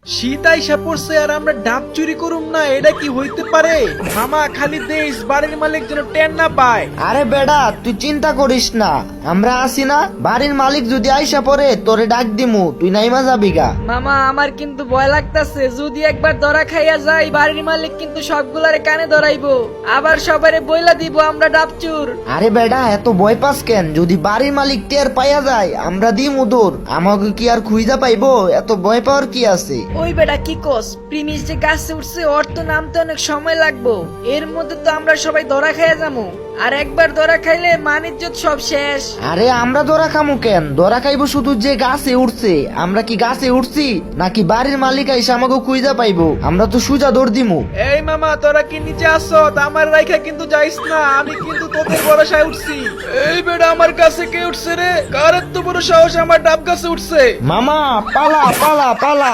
শীত আইসা পড়ছে আর আমরা ডাব চুরি করুম না, এটা কি হইতে পারে? মামা খালি দেশ বাড়ির মালিক যেন টেন না পায়। আরে বেডা তুই চিন্তা করিস না, আমরা আছি না। বাড়ির মালিক যদি আইসা পড়ে তোরে ডাক দিমু, তুই নাইমা যাবি গা। মামা আমার কিন্তু ভয় লাগতাছে, যদি একবার ধরা খাইয়া যাই বাড়ির মালিক কিন্তু সবগুলারে কানে ধরাইবো, আবার সবারে বইলা দিব আমরা ডাবচুর। আরে বেডা এত ভয় পাস কেন? যদি বাড়ির মালিক টের পাইয়া যায় আমরা দিমু দৌড়, আমাকে কি আর খুঁজা পাইবো? এত ভয় পাওয়ার কি আছে? ওই বেটা কি কস, প্রিমিস যে গাছে উঠছে ওর তো নামতে অনেক সময় লাগবো, এর মধ্যে তো আমরা সবাই ধরা খাইয়া যাবো, আর একবার ধরা খাইলে মান ইজ্জত সব শেষ। আরে আমরা ধরা খামু কেন? ধরা খাইবো শুধু যে গাছে উঠছে। আমরা কি গাছে উঠছি নাকি বাড়ির মালিক আইসা আমাকে খুঁজা পাইবো? আমরা তো সুজা দৌড় দিমু। এই মামা তোরা কি নিচে আসছো? আমার রাইখা কিন্তু যাইস না, আমি কিন্তু তোদের ভরসায় উঠছি। এই বেটা আমার কাছে কে উঠছে রে? কার এত বড় সাহস আমার ডাব গাছে উঠছে? মামা পালা পালা পালা।